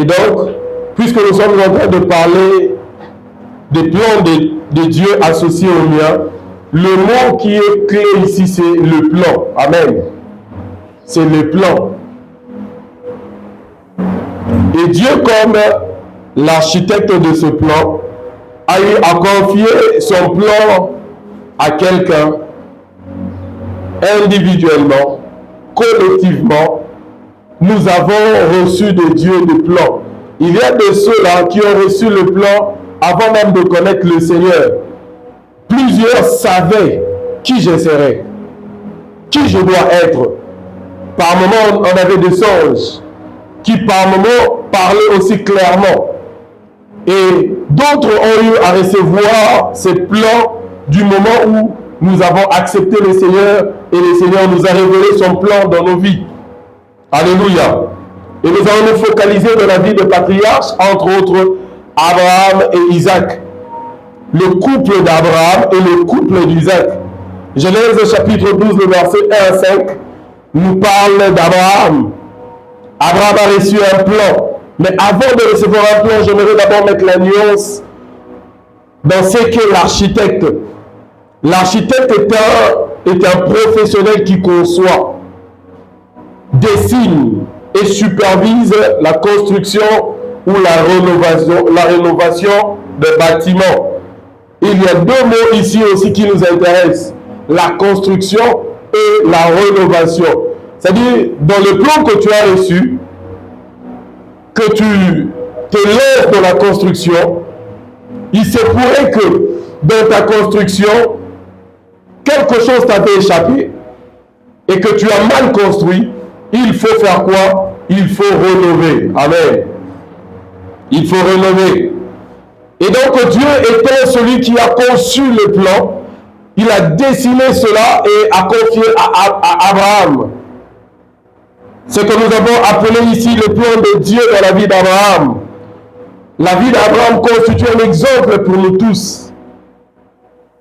donc, puisque nous sommes en train de parler des plans de Dieu associés aux miens, le mot qui est clé ici, c'est le plan. Amen. C'est le plan. Et Dieu, comme l'architecte de ce plan, a eu à confier son plan à quelqu'un, individuellement, collectivement. Nous avons reçu de Dieu des plans. Il y a de ceux-là qui ont reçu le plan avant même de connaître le Seigneur. Plusieurs savaient qui je serais, qui je dois être. Par moments, on avait des songes qui par moments parlaient aussi clairement. Et d'autres ont eu à recevoir ces plans du moment où nous avons accepté le Seigneur et le Seigneur nous a révélé son plan dans nos vies. Alléluia. Et nous allons nous focaliser dans la vie des patriarches, entre autres Abraham et Isaac. Le couple d'Abraham et le couple d'Isaac. Genèse chapitre 12, le verset 1 à 5, nous parle d'Abraham. Abraham a reçu un plan. Mais avant de recevoir un plan, j'aimerais d'abord mettre la nuance dans ce qu'est l'architecte. L'architecte est un professionnel qui conçoit, dessine et supervise la construction ou la rénovation de bâtiments. Il y a deux mots ici aussi qui nous intéressent, la construction et la rénovation. C'est-à-dire, dans le plan que tu as reçu, que tu te lèves dans la construction, il se pourrait que dans ta construction, quelque chose t'avait échappé et que tu as mal construit. Il faut faire quoi? Il faut rénover. Amen. Il faut rénover. Et donc Dieu étant celui qui a conçu le plan, il a dessiné cela et a confié à Abraham. Ce que nous avons appelé ici le plan de Dieu dans la vie d'Abraham. La vie d'Abraham constitue un exemple pour nous tous.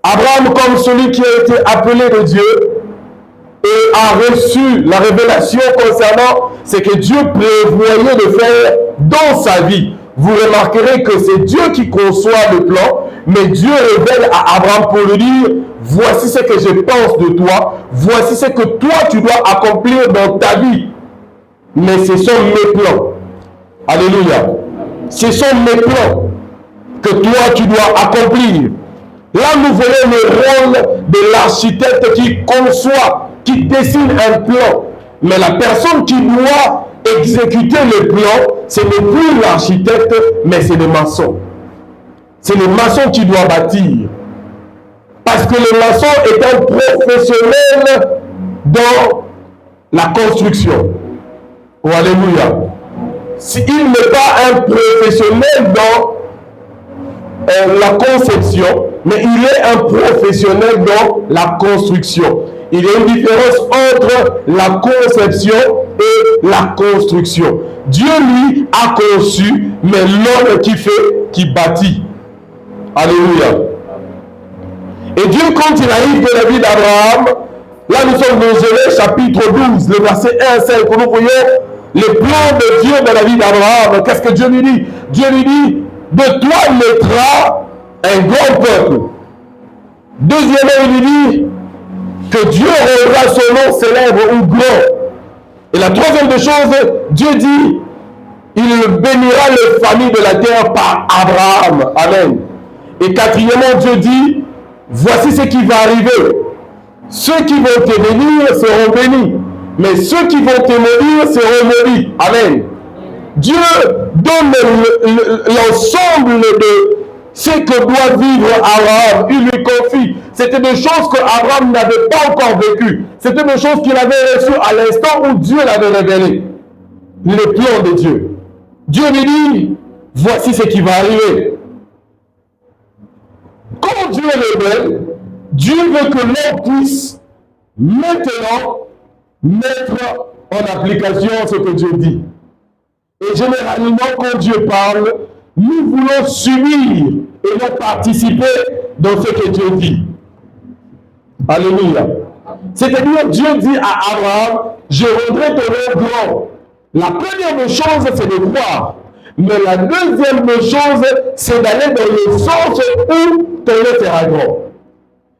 Abraham, comme celui qui a été appelé de Dieu et a reçu la révélation concernant ce que Dieu prévoyait de faire dans sa vie. Vous remarquerez que c'est Dieu qui conçoit le plan, mais Dieu révèle à Abraham pour lui dire, voici ce que je pense de toi, voici ce que toi tu dois accomplir dans ta vie. Mais ce sont mes plans. Alléluia. Ce sont mes plans que toi tu dois accomplir. Là, nous voyons le rôle de l'architecte qui conçoit, qui dessine un plan. Mais la personne qui doit exécuter le plan, ce n'est plus l'architecte, mais c'est le maçon. C'est le maçon qui doit bâtir. Parce que le maçon est un professionnel dans la construction. Oh, alléluia. Il n'est pas un professionnel dans la conception, mais il est un professionnel dans la construction. Il y a une différence entre la conception et la construction. Dieu, lui, a conçu, mais l'homme qui bâtit. Alléluia. Et Dieu, quand il arrive dans la vie d'Abraham, là nous sommes dans Genèse chapitre 12, le verset 1 à 5, où nous voyons les plans de Dieu dans la vie d'Abraham. Qu'est-ce que Dieu lui dit? Dieu lui dit, de toi naîtra un grand peuple. Deuxièmement, il lui dit que Dieu rendra son nom célèbre ou grand. Et la troisième des choses, Dieu dit, il bénira les familles de la terre par Abraham. Amen. Et quatrièmement, Dieu dit, voici ce qui va arriver. Ceux qui vont te bénir seront bénis, mais ceux qui vont te maudire seront maudits. Amen. Dieu donne l'ensemble de ce que doit vivre Abraham. Il lui confie. C'était des choses que Abraham n'avait pas encore vécues. C'était des choses qu'il avait reçues à l'instant où Dieu l'avait révélé. Les plans de Dieu. Dieu lui dit, voici ce qui va arriver. Quand Dieu révèle, Dieu veut que l'homme puisse maintenant mettre en application ce que Dieu dit. Et généralement, quand Dieu parle, nous voulons subir et non participer dans ce que Dieu dit. Alléluia. C'est-à-dire, Dieu dit à Abraham, je rendrai ton nom grand. La première des choses, c'est de croire. Mais la deuxième chose, c'est d'aller dans le sens où ton nom sera grand.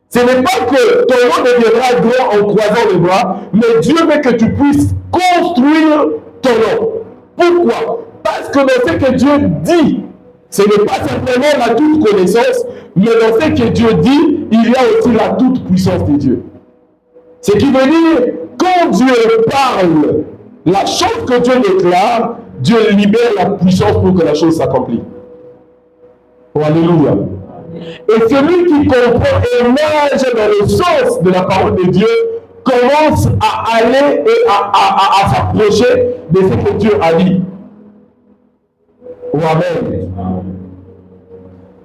Ce n'est pas que ton nom deviendra grand en croisant les bras, mais Dieu veut que tu puisses construire ton nom. Pourquoi? Parce que dans ce que Dieu dit, ce n'est pas simplement la toute connaissance, mais dans ce que Dieu dit, il y a aussi la toute puissance de Dieu. Ce qui veut dire, quand Dieu parle, la chose que Dieu déclare, Dieu libère la puissance pour que la chose s'accomplisse. Oh, alléluia. Et celui qui comprend et nage dans le sens de la parole de Dieu commence à aller et à s'approcher de ce que Dieu a dit. Oh, amen.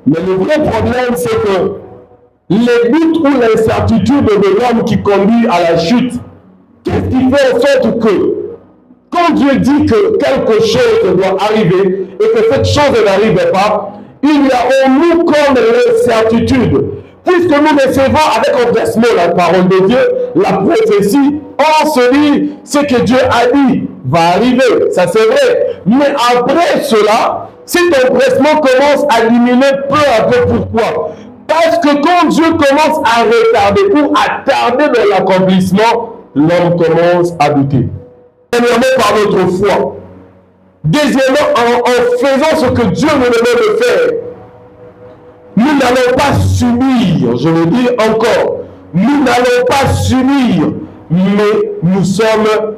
Mais le vrai problème, c'est que les doutes ou l'incertitude de l'homme qui conduit à la chute, qu'est-ce qui fait en sorte que quand Dieu dit que quelque chose doit arriver et que cette chose n'arrive pas, il y a en nous comme l'incertitude. Puisque nous recevons avec empressement la parole de Dieu, la prophétie, on se dit ce que Dieu a dit va arriver, ça c'est vrai. Mais après cela, cet empressement commence à diminuer peu à peu. Pourquoi? Parce que quand Dieu commence à retarder ou à tarder dans l'accomplissement, l'homme commence à douter. Premièrement, par notre foi. Deuxièmement, en faisant ce que Dieu nous demande de faire. Nous n'allons pas subir, je le dis encore, nous n'allons pas subir, mais nous sommes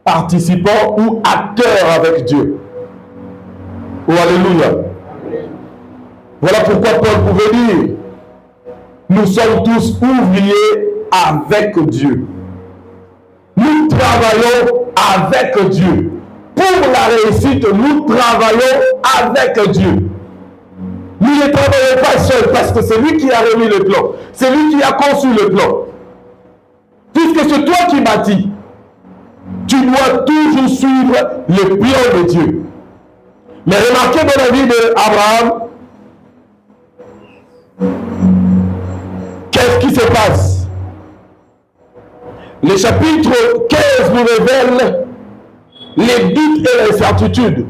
participants ou acteurs avec Dieu. Oh, alléluia. Voilà pourquoi Paul pouvait dire, nous sommes tous ouvriers avec Dieu. Nous travaillons avec Dieu. Pour la réussite, nous travaillons avec Dieu. Nous ne travaillons pas seuls parce que c'est lui qui a remis le plan. C'est lui qui a conçu le plan. Puisque c'est toi qui bâtis, tu dois toujours suivre le plan de Dieu. Mais remarquez dans la vie d'Abraham, qu'est-ce qui se passe? Le chapitre 15 nous révèle les doutes et l'incertitude.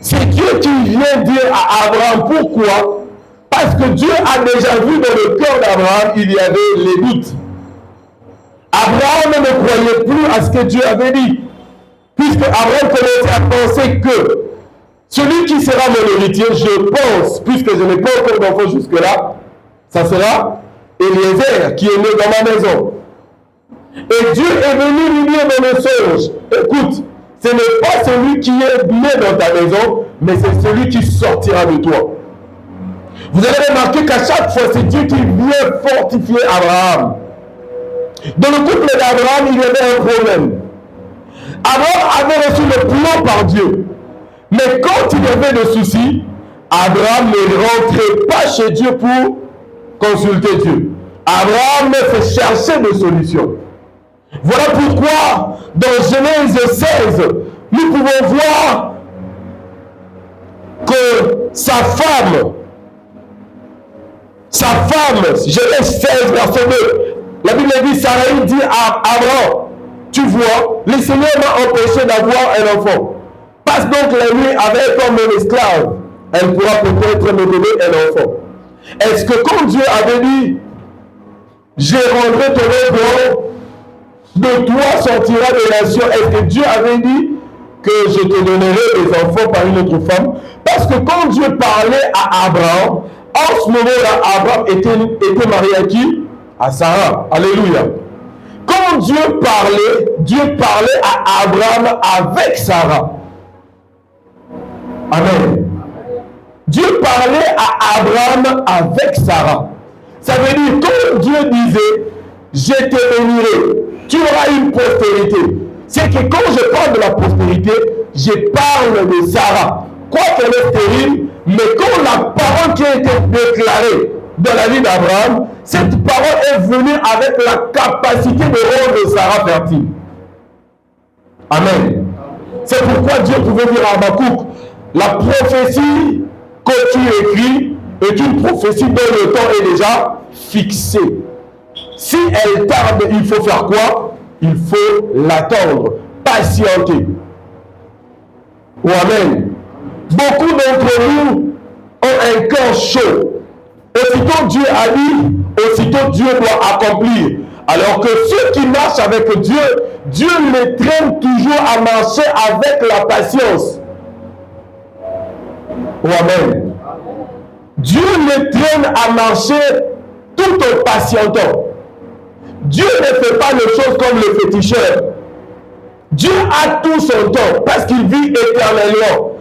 C'est Dieu qui vient dire à Abraham. Pourquoi? Parce que Dieu a déjà vu dans le cœur d'Abraham, il y avait les doutes. Abraham ne croyait plus à ce que Dieu avait dit. Puisque Abraham commençait à penser que celui qui sera mon héritier, je pense, puisque je n'ai pas encore d'enfant jusque-là, ça sera Eliezer qui est né dans ma maison. Et Dieu est venu lui dire dans le songe, écoute, ce n'est pas celui qui est né dans ta maison, mais c'est celui qui sortira de toi. Vous allez remarquer qu'à chaque fois, c'est Dieu qui vient fortifier Abraham. Dans le couple d'Abraham, il y avait un problème. Abraham avait reçu le plan par Dieu. Mais quand il y avait des soucis, Abraham ne rentrait pas chez Dieu pour consulter Dieu. Abraham se cherchait des solutions. Voilà pourquoi, dans Genèse 16, nous pouvons voir que sa femme, Genèse 16, verset 2, la Bible dit, Sarai dit à Abraham, tu vois, le Seigneur m'a empêché d'avoir un enfant. Passe donc la nuit avec comme mon esclave, elle pourra peut-être me donner un enfant. Est-ce que quand Dieu avait dit, je rendrai ton nom grand, de toi sortira des nations, est-ce que Dieu avait dit que je te donnerai des enfants par une autre femme? Parce que quand Dieu parlait à Abraham, en ce moment-là, Abraham était marié à qui? À Sarah. Alléluia. Quand Dieu parlait à Abraham avec Sarah. Amen. Dieu parlait à Abraham avec Sarah. Ça veut dire, quand Dieu disait, je te bénirai, tu auras une postérité. C'est que quand je parle de la postérité, je parle de Sarah. Quoiqu'elle est stérile, mais quand la parole qui a été déclarée dans la vie d'Abraham, cette parole est venue avec la capacité de rendre Sarah fertile. Amen. C'est pourquoi Dieu pouvait dire à Habakkuk, la prophétie que tu écris est une prophétie dont le temps est déjà fixé. Si elle tarde, il faut faire quoi? Il faut l'attendre, patienter. Oh, amen. Beaucoup d'entre nous ont un cœur chaud. Aussitôt Dieu a dit, aussitôt Dieu doit accomplir. Alors que ceux qui marchent avec Dieu, Dieu les traîne toujours à marcher avec la patience. Oh, amen. Dieu les traîne à marcher tout en patientant. Dieu ne fait pas les choses comme le féticheur. Dieu a tout son temps parce qu'il vit éternellement.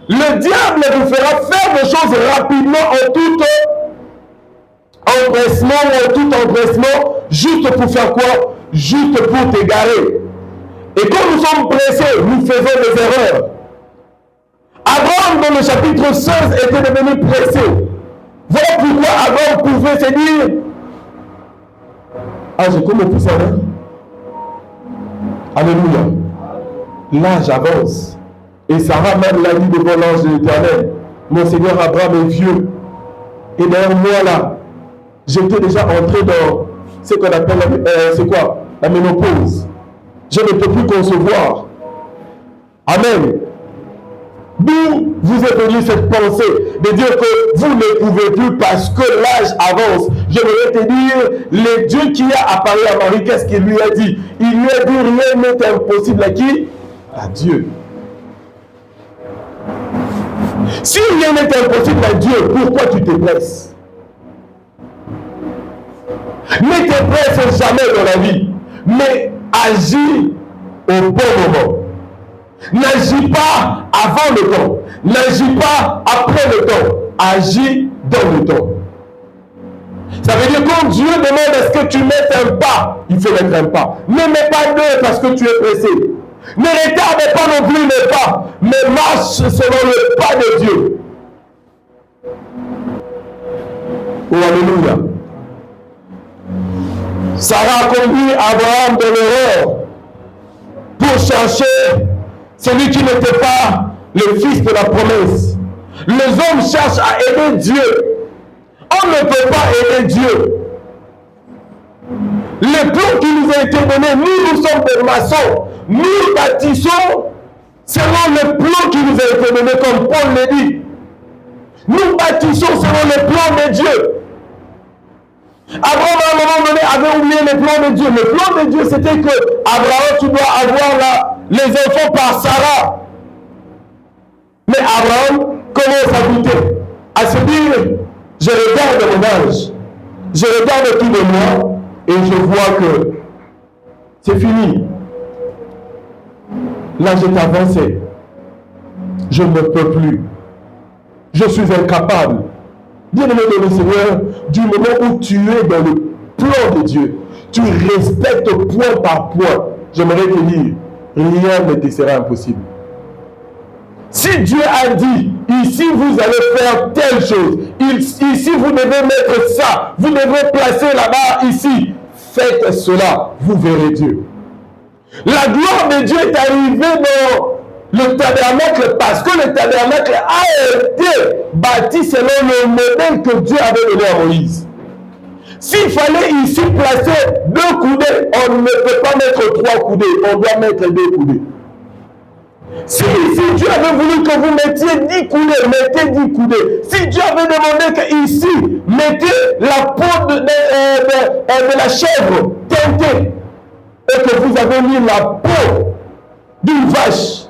Le diable vous fera faire des choses rapidement en tout empressement ou en tout empressement, juste pour faire quoi? Juste pour t'égarer. Et quand nous sommes pressés, nous faisons des erreurs. Abraham, dans le chapitre 16, était devenu pressé. Voilà pourquoi Abraham pouvait se dire: ah, j'ai comme plus ça, hein? Alléluia. L'âge avance. Et Sarah même l'a dit devant l'ange de l'Éternel: mon Seigneur Abraham est vieux. Et derrière moi là, j'étais déjà entré dans ce qu'on appelle la ménopause. Je ne peux plus concevoir. Amen. D'où vous est venue cette pensée de dire que vous ne pouvez plus parce que l'âge avance? Je voudrais te dire, le Dieu qui a apparu à Marie, qu'est-ce qu'il lui a dit? Il lui a dit: rien n'est impossible à qui? À Dieu. Si rien n'est impossible à Dieu, pourquoi tu te presses? Ne te presse jamais dans la vie, mais agis au bon moment. N'agis pas avant le temps, n'agis pas après le temps, agis dans le temps. Ça veut dire quand Dieu demande est-ce que tu mettes un pas, il faut mettre un pas. Ne mets pas deux parce que tu es pressé. Ne retarde pas non plus les pas, mais marche selon le pas de Dieu. Oh, alléluia. Sarah a conduit Abraham dans l'erreur pour chercher celui qui n'était pas le fils de la promesse. Les hommes cherchent à aider Dieu. On ne peut pas aider Dieu. Le plan qui nous a été donné, nous sommes des maçons. Nous bâtissons selon le plan qui nous a été donné, comme Paul le dit. Nous bâtissons selon le plan de Dieu. Abraham, à un moment donné, avait oublié le plan de Dieu. Le plan de Dieu, c'était que Abraham, tu dois avoir les enfants par Sarah. Mais Abraham commence à douter, à se dire: je regarde mon âge, je regarde autour de moi et je vois que c'est fini. L'âge est avancé. Je ne peux plus. Je suis incapable. Bien-aimé dans le Seigneur, du moment où tu es dans le plan de Dieu, tu respectes point par point. J'aimerais te dire, rien ne te sera impossible. Si Dieu a dit, ici vous allez faire telle chose, ici vous devez mettre ça, vous devez placer là-bas, ici, faites cela, vous verrez Dieu. La gloire de Dieu est arrivée dans le tabernacle parce que le tabernacle a été bâti selon le modèle que Dieu avait donné à Moïse. S'il fallait ici placer 2 coudées, on ne peut pas mettre 3 coudées, on doit mettre 2 coudées. Si Dieu avait voulu que vous mettiez 10 coudées, mettez 10 coudées. Si Dieu avait demandé qu'ici, mettez la peau de la chèvre teintée et que vous avez mis la peau d'une vache,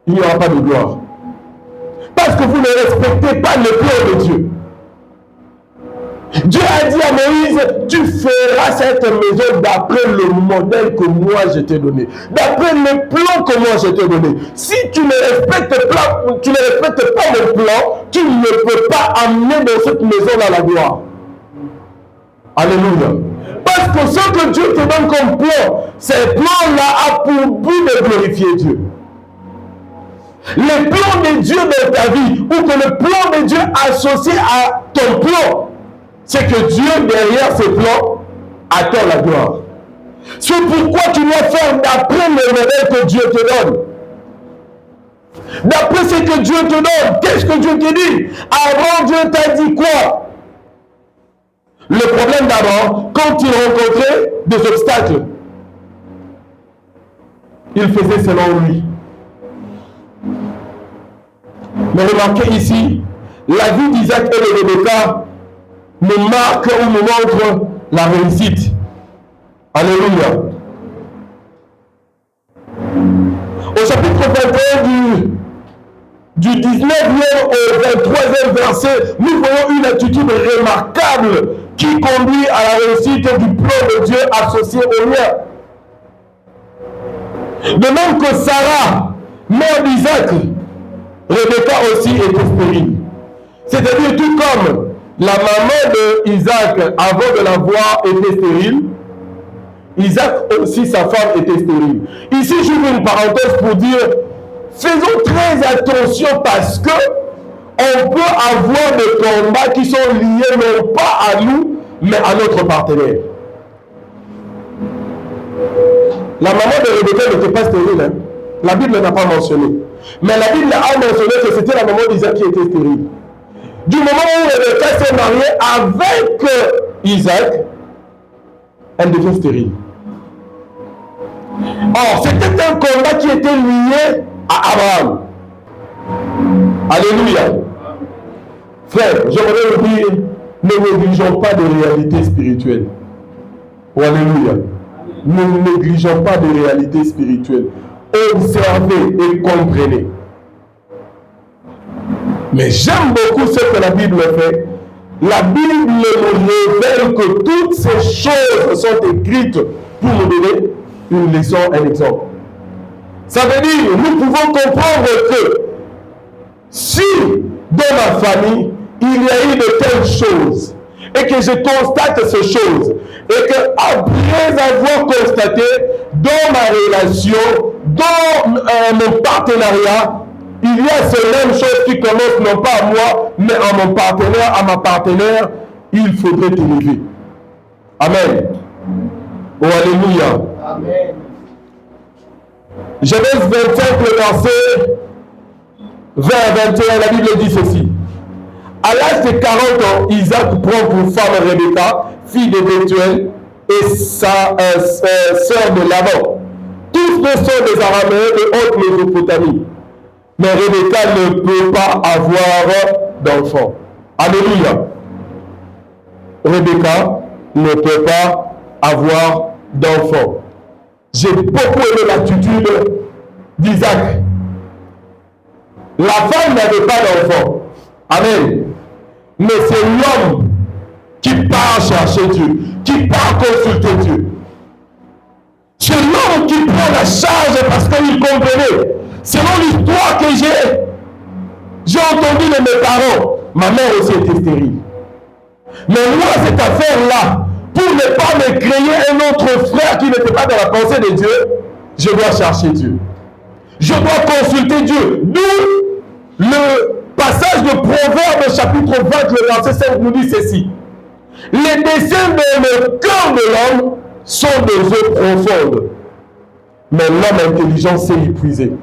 il n'y aura pas de gloire. Parce que vous ne respectez pas le plan de Dieu. Dieu a dit à Moïse, tu feras cette maison d'après le modèle que moi je t'ai donné. D'après le plan que moi je t'ai donné. Si tu ne respectes pas le plan, tu ne peux pas amener dans cette maison-là la gloire. Alléluia. Parce que ce que Dieu te donne comme plan, ce plan-là a pour but de glorifier Dieu. Le plan de Dieu dans ta vie, ou que le plan de Dieu associé à ton plan, c'est que Dieu, derrière ce plan, attend la gloire. C'est pourquoi tu dois faire d'après le modèle que Dieu te donne. D'après ce que Dieu te donne, qu'est-ce que Dieu te dit? Avant, Dieu t'a dit quoi? Le problème d'abord, quand il rencontrait des obstacles, il faisait selon lui. Mais remarquez ici, la vie d'Isaac et de Rebecca nous marque ou nous montre la réussite. Alléluia. Au chapitre 21 du 19e au 23e verset, nous voyons une attitude remarquable qui conduit à la réussite du plan de Dieu associé au mien. De même que Sarah, mère d'Isaac, Rebecca aussi était stérile. C'est-à-dire tout comme la maman d'Isaac, avant de l'avoir, était stérile, Isaac aussi, sa femme, était stérile. Ici, j'ouvre une parenthèse pour dire, faisons très attention parce que on peut avoir des combats qui sont liés non pas à nous, mais à notre partenaire. La maman de Rebecca n'était pas stérile. Hein? La Bible n'a pas mentionné. Mais la Bible a mentionné que c'était la maman d'Isaac qui était stérile. Du moment où Rebecca s'est mariée avec Isaac, elle devient stérile. Or, c'était un combat qui était lié à Abraham. Alléluia. Frère, j'aimerais vous dire, ne négligeons pas de réalités spirituelles. Oh, alléluia. Ne négligeons pas de réalités spirituelles. Observez et comprenez. Mais j'aime beaucoup ce que la Bible fait. La Bible nous révèle que toutes ces choses sont écrites pour nous donner une leçon, un exemple. Ça veut dire, nous pouvons comprendre que si dans ma famille, il y a eu de telles choses, et que je constate ces choses, et que après avoir constaté dans ma relation, dans mon partenariat, il y a ces mêmes choses qui commencent non pas à moi, mais à mon partenaire, à ma partenaire, il faudrait t'élever. Amen. Oh, alléluia. Amen. Genèse 25, le verset 20 à 21, la Bible dit ceci. À l'âge de 40 ans, Isaac prend pour femme Rebecca, fille de Bethuel, et sa sœur de Laban. Tous deux sont des Araméens de haute Mésopotamie. Mais Rebecca ne peut pas avoir d'enfant. Alléluia. Rebecca ne peut pas avoir d'enfant. J'ai beaucoup aimé l'attitude d'Isaac. La femme n'avait pas d'enfant. Amen. Mais c'est l'homme qui part chercher Dieu, qui part consulter Dieu. C'est l'homme qui prend la charge parce qu'il comprenait. Selon l'histoire que j'ai entendu de mes parents, ma mère aussi était stérile. Mais moi, cette affaire-là, pour ne pas me créer un autre frère qui n'était pas dans la pensée de Dieu, je dois chercher Dieu. Je dois consulter Dieu. D'où le passage de Proverbe chapitre 20, le verset 5 nous dit ceci. Les desseins dans le cœur de l'homme sont des eaux profondes, mais l'homme intelligent sait y puiser.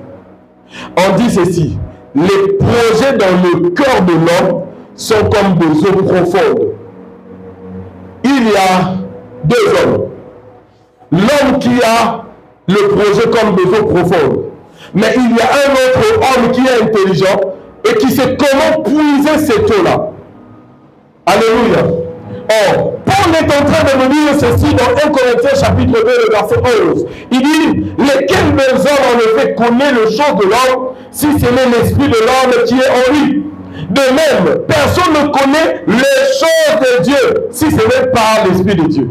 On dit ceci, les projets dans le cœur de l'homme sont comme des eaux profondes. Il y a deux hommes. L'homme qui a le projet comme des eaux profondes. Mais il y a un autre homme qui est intelligent et qui sait comment puiser cette eau-là. Alléluia. Or, Paul est en train de nous dire ceci dans 1 Corinthiens chapitre 2, le verset 11. Il dit, lesquels des hommes en effet connaissent les choses de l'homme, si ce n'est l'esprit de l'homme qui est en lui. De même, personne ne connaît les choses de Dieu, si ce n'est par l'esprit de Dieu.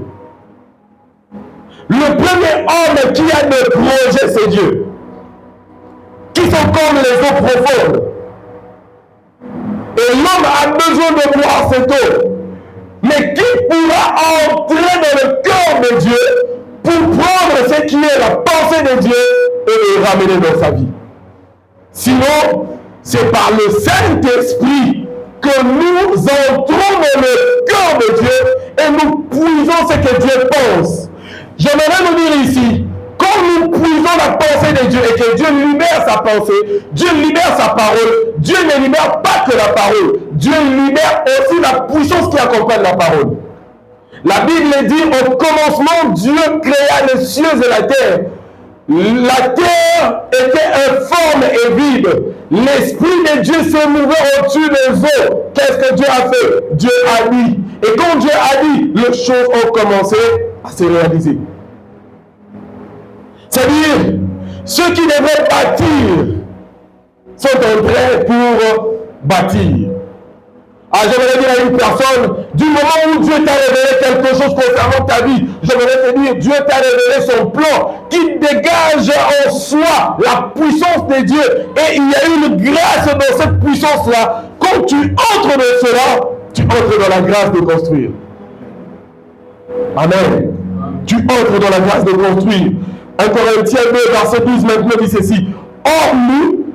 Le premier homme qui a des projets, c'est Dieu. Qui sont comme les eaux profondes. Et l'homme a besoin de boire cette eau. Mais qui pourra entrer dans le cœur de Dieu pour prendre ce qui est la pensée de Dieu et le ramener dans sa vie? Sinon, c'est par le Saint-Esprit que nous entrons dans le cœur de Dieu et nous puisons ce que Dieu pense. J'aimerais nous dire ici, quand nous puisons la pensée de Dieu et que Dieu libère sa pensée, Dieu libère sa parole, Dieu ne libère pas que la parole, Dieu libère aussi la puissance qui accompagne la parole. La Bible dit, au commencement, Dieu créa les cieux et la terre. La terre était informe et vide. l'Esprit de Dieu s'est mouvé au-dessus des eaux. Qu'est-ce que Dieu a fait? Dieu a dit. Et quand Dieu a dit, les choses ont commencé à se réaliser. C'est-à-dire, ceux qui devraient bâtir sont en train pour bâtir. Alors j'aimerais dire à une personne, du moment où Dieu t'a révélé quelque chose concernant ta vie, j'aimerais te dire, Dieu t'a révélé son plan qui dégage en soi la puissance de Dieu. Et il y a une grâce dans cette puissance-là. Quand tu entres dans cela, tu entres dans la grâce de construire. Amen. Tu entres dans la grâce de construire. 1 Corinthiens 2, verset 12, maintenant dit ceci. Or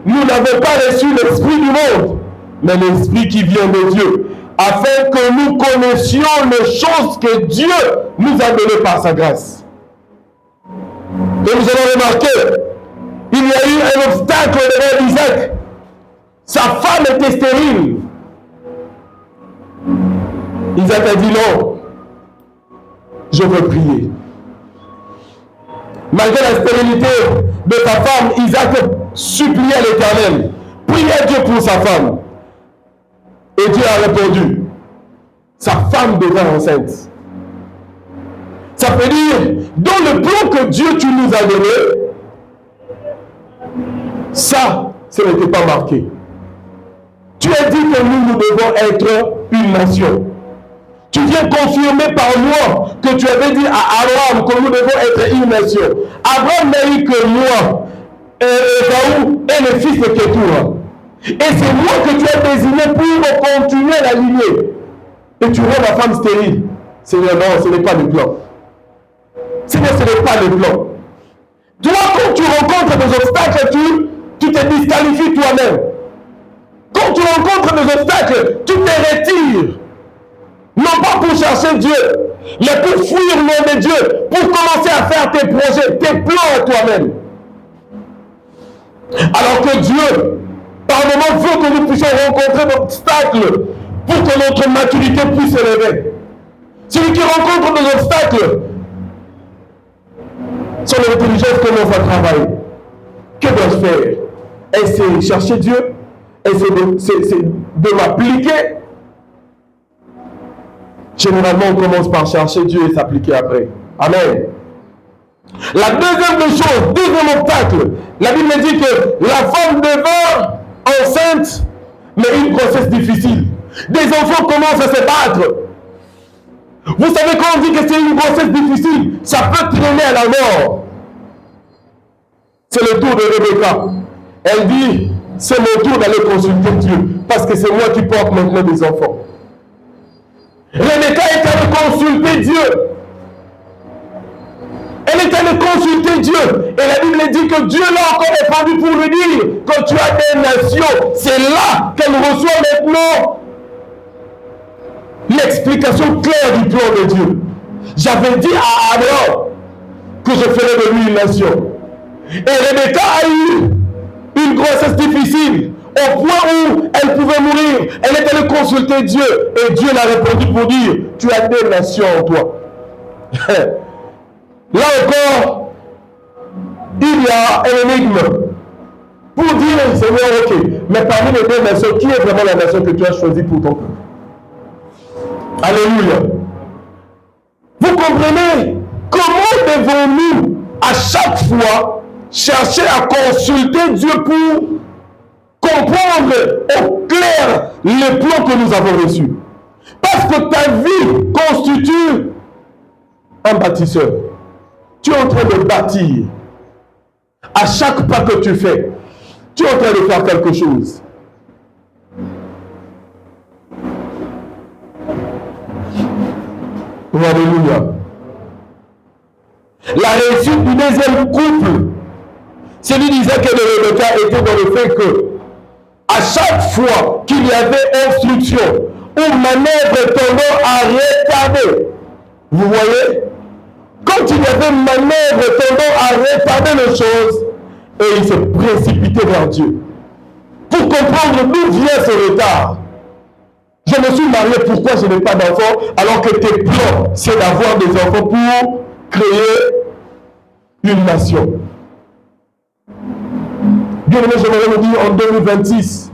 nous n'avons pas reçu l'esprit du monde, mais l'esprit qui vient de Dieu, afin que nous connaissions les choses que Dieu nous a données par sa grâce. Et nous avons remarqué, il y a eu un obstacle devant Isaac. Sa femme était stérile. Isaac a dit non, je veux prier. Malgré la stérilité de sa femme, Isaac suppliait l'Éternel, priait Dieu pour sa femme. Et Dieu a répondu. Sa femme devint enceinte. Ça veut dire, dans le plan que Dieu tu nous as donné, ça n'était pas marqué. Tu as dit que nous devons être une nation. Tu viens confirmer par moi que tu avais dit à Abraham que nous devons être une nation. Abraham n'a eu que moi, Esaü et le fils de Ketura. Et c'est moi que tu as désigné pour continuer la lignée. Et tu rends ma femme stérile. Seigneur, non, ce n'est pas le plan. Seigneur, ce n'est pas le plan. Toi, quand tu rencontres des obstacles, tu te disqualifies toi-même. Quand tu rencontres des obstacles, tu te retires. Non pas pour chercher Dieu, mais pour fuir le nom de Dieu, pour commencer à faire tes projets, tes plans à toi-même. Alors que Dieu, par moment, veut que nous puissions rencontrer des obstacles pour que notre maturité puisse s'élever. Celui qui rencontre des obstacles, son intelligence commence à travailler. Que dois-je faire? Essayer de chercher Dieu, essayer de m'appliquer. Généralement, on commence par chercher Dieu et s'appliquer après. Amen. La deuxième des choses, deuxième obstacle, la Bible dit que la femme devint enceinte, mais une grossesse difficile. Des enfants commencent à se battre. Vous savez, quand on dit que c'est une grossesse difficile, ça peut traîner à la mort. C'est le tour de Rebecca. Elle dit, c'est mon tour d'aller consulter Dieu, parce que c'est moi qui porte maintenant des enfants. Rebecca est allée consulter Dieu. Elle est allée consulter Dieu. Et la Bible dit que Dieu l'a encore répondu pour lui dire que tu as des nations. C'est là qu'elle reçoit maintenant l'explication claire du plan de Dieu. J'avais dit à Abraham que je ferais de lui une nation. Et Rebecca a eu une grossesse difficile. Au point où elle pouvait mourir, elle est allée consulter Dieu. Et Dieu l'a répondu pour dire, tu as des nations en toi. Là encore, il y a un énigme. Pour dire, Seigneur, ok, mais parmi les deux nations, qui est vraiment la nation que tu as choisie pour ton peuple? Alléluia. Vous comprenez? Comment devons-nous, à chaque fois, chercher à consulter Dieu pour comprendre au clair les plans que nous avons reçus? Parce que ta vie constitue un bâtisseur. Tu es en train de bâtir. À chaque pas que tu fais, tu es en train de faire quelque chose. Alléluia. La réussite du deuxième couple, celui d'Isaac et de Rebecca, était dans le fait que à chaque fois qu'il y avait instruction ou manœuvre tendant à retarder, vous voyez, quand il y avait manœuvre tendant à retarder les choses, et il se précipitait vers Dieu pour comprendre d'où vient ce retard. Je me suis marié, pourquoi je n'ai pas d'enfants alors que tes plans, c'est d'avoir des enfants pour créer une nation. Bien aimé, j'aimerais vous dire en 2026,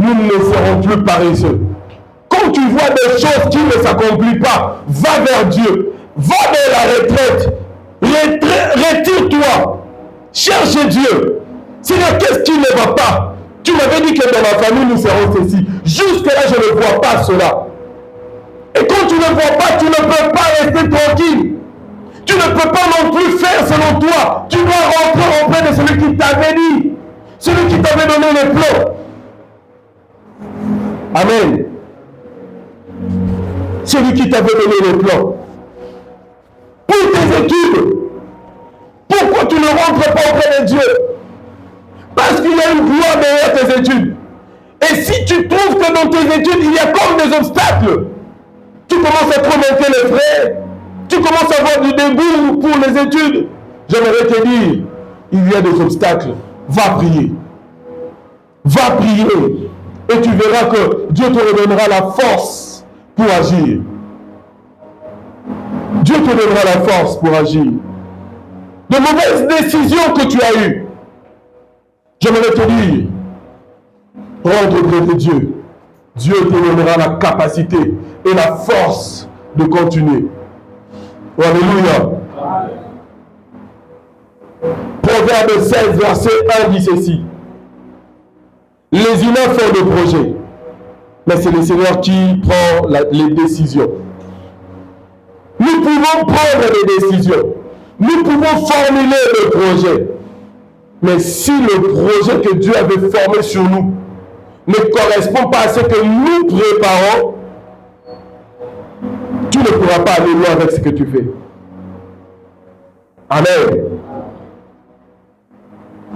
nous ne serons plus paresseux. Quand tu vois des choses qui ne s'accomplissent pas, va vers Dieu. Va vers la retraite. Retire-toi. Cherche Dieu. Seigneur, qu'est-ce qui ne va pas? Tu m'avais dit que dans ma famille, nous serons ceci. Jusque-là, je ne vois pas cela. Et quand tu ne vois pas, tu ne peux pas rester tranquille. Tu ne peux pas non plus faire selon toi. Tu dois rentrer auprès de celui qui t'avait dit. Celui qui t'avait donné le plan. Amen. Celui qui t'avait donné le plan. Pour tes études. Pourquoi tu ne rentres pas auprès de Dieu? Parce qu'il y a une gloire derrière tes études. Et si tu trouves que dans tes études, il y a comme des obstacles, tu commences à trop manquer les frais, tu commences à avoir du dégoût pour les études, j'aimerais te dire, il y a des obstacles. Va prier. Va prier. Et tu verras que Dieu te redonnera la force pour agir. Dieu te donnera la force pour agir. De mauvaises décisions que tu as eues, j'aimerais te dire, rentre auprès de Dieu. Dieu te donnera la capacité et la force de continuer. Alléluia. Proverbe 16, verset 1 dit ceci. Les humains font des projets, mais c'est le Seigneur qui prend les décisions. Nous pouvons prendre des décisions. Nous pouvons formuler des projets. Mais si le projet que Dieu avait formé sur nous ne correspond pas à ce que nous préparons, tu ne pourras pas aller loin avec ce que tu fais. Amen.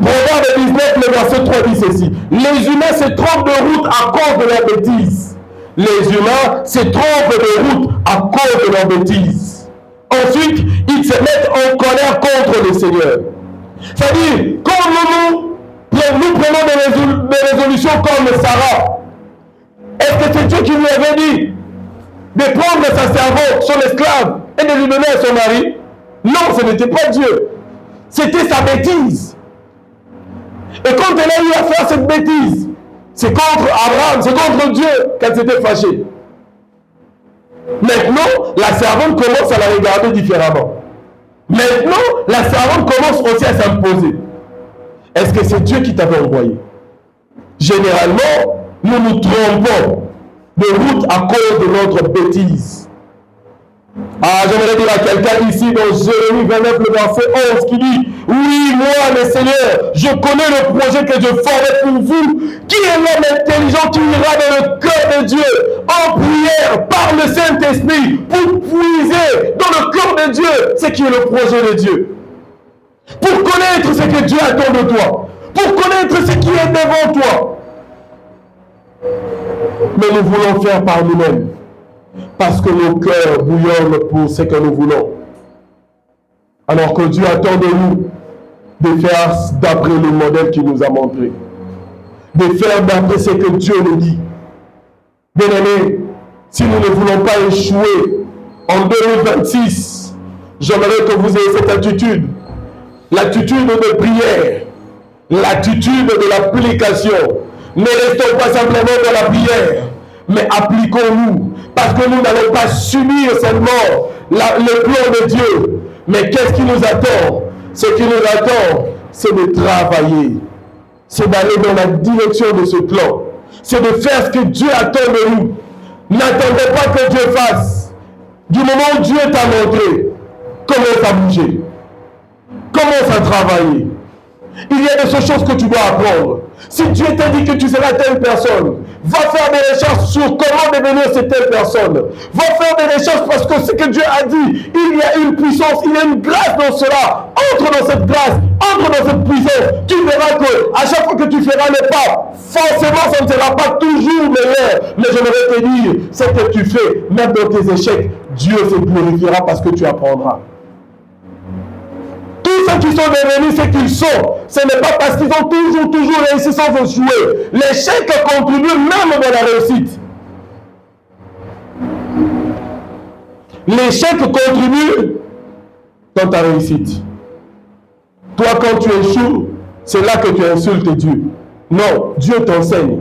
Proverbe 19, le verset 3 dit ceci. Les humains se trompent de route à cause de leur bêtise. Les humains se trompent de route à cause de leur bêtise. Ensuite, ils se mettent en colère contre le Seigneur. C'est-à-dire, quand nous prenons des résolutions comme Sarah, est-ce que c'est Dieu qui lui avait dit de prendre sa servante, son esclave, et de lui donner à son mari? Non, ce n'était pas Dieu. C'était sa bêtise. Et quand elle a eu à faire cette bêtise, c'est contre Abraham, c'est contre Dieu qu'elle s'était fâchée. Maintenant, la servante commence à la regarder différemment. Maintenant, la servante commence aussi à s'imposer. Est-ce que c'est Dieu qui t'avait envoyé? Généralement, nous nous trompons de route à cause de notre bêtise. Ah, j'aimerais dire à quelqu'un ici dans Jérémie 29, le verset 11, qui dit: oui, moi, le Seigneur, je connais le projet que je ferai pour vous. Qui est l'homme intelligent qui ira dans le cœur de Dieu en prière par le Saint-Esprit pour puiser dans le cœur de Dieu ce qui est le projet de Dieu? Pour connaître ce que Dieu attend de toi, pour connaître ce qui est devant toi. Mais nous voulons faire par nous-mêmes. Parce que nos cœurs bouillonnent pour ce que nous voulons. Alors que Dieu attend de nous de faire d'après le modèle qu'il nous a montré. De faire d'après ce que Dieu nous dit. Bien-aimés, si nous ne voulons pas échouer en 2026, j'aimerais que vous ayez cette attitude. L'attitude de prière. L'attitude de l'application. Ne restons pas simplement dans la prière, mais appliquons-nous. Parce que nous n'allons pas subir seulement le plan de Dieu. Mais qu'est-ce qui nous attend? Ce qui nous attend, c'est de travailler. C'est d'aller dans la direction de ce plan. C'est de faire ce que Dieu attend de nous. N'attendez pas que Dieu fasse. Du moment où Dieu t'a montré, commence à bouger. Commence à travailler. Il y a des choses que tu dois apprendre. Si Dieu t'a dit que tu seras telle personne, va faire des recherches sur comment devenir cette telle personne. Va faire des recherches parce que ce que Dieu a dit, il y a une puissance, il y a une grâce dans cela. Entre dans cette grâce, entre dans cette puissance. Tu verras que à chaque fois que tu feras le pas, forcément ça ne sera pas toujours meilleur. Mais j'aimerais te dire, ce que tu fais, même dans tes échecs, Dieu se glorifiera parce que tu apprendras. Tous ceux qui sont devenus ce qu'ils sont, ce n'est pas parce qu'ils ont toujours réussi sans échouer. L'échec contribue même dans la réussite. L'échec contribue dans ta réussite. Toi, quand tu échoues, c'est là que tu insultes Dieu. Non, Dieu t'enseigne.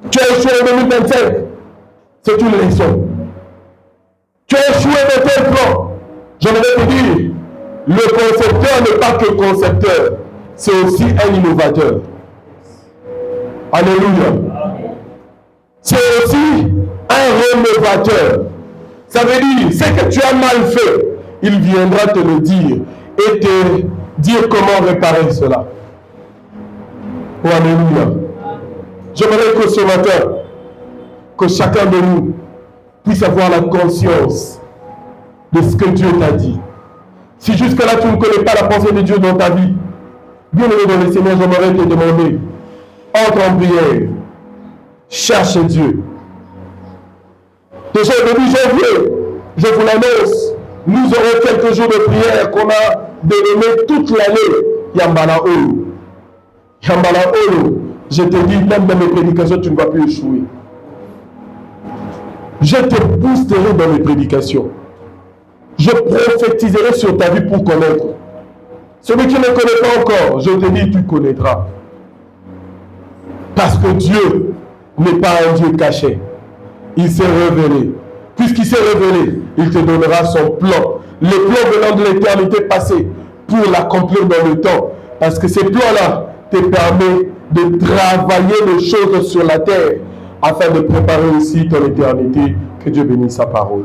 Tu as échoué en 2025, c'est une leçon. Tu as échoué dans tel plan. J'aimerais te dire, le concepteur n'est pas que concepteur, c'est aussi un innovateur. Alléluia. C'est aussi un rénovateur. Ça veut dire, ce que tu as mal fait, il viendra te le dire et te dire comment réparer cela. Oh, alléluia. J'aimerais que ce matin, que chacun de nous puisse avoir la conscience de ce que Dieu t'a dit. Si jusque-là tu ne connais pas la pensée de Dieu dans ta vie, bien aimé dans le Seigneur, j'aimerais te demander, entre en prière, cherche Dieu. Déjà au début janvier, je vous l'annonce, nous aurons quelques jours de prière qu'on a dénommé toute l'année Yambala Olo. Yambala Olo, je te dis, même dans mes prédications, tu ne vas plus échouer. Je te boosterai dans mes prédications. Je prophétiserai sur ta vie pour connaître. Celui qui ne connaît pas encore, je te dis, tu connaîtras. Parce que Dieu n'est pas un Dieu caché. Il s'est révélé. Puisqu'il s'est révélé, il te donnera son plan. Les plans venant de l'éternité passée pour l'accomplir dans le temps. Parce que ces plans-là te permettent de travailler les choses sur la terre afin de préparer aussi ton éternité. Que Dieu bénisse sa parole.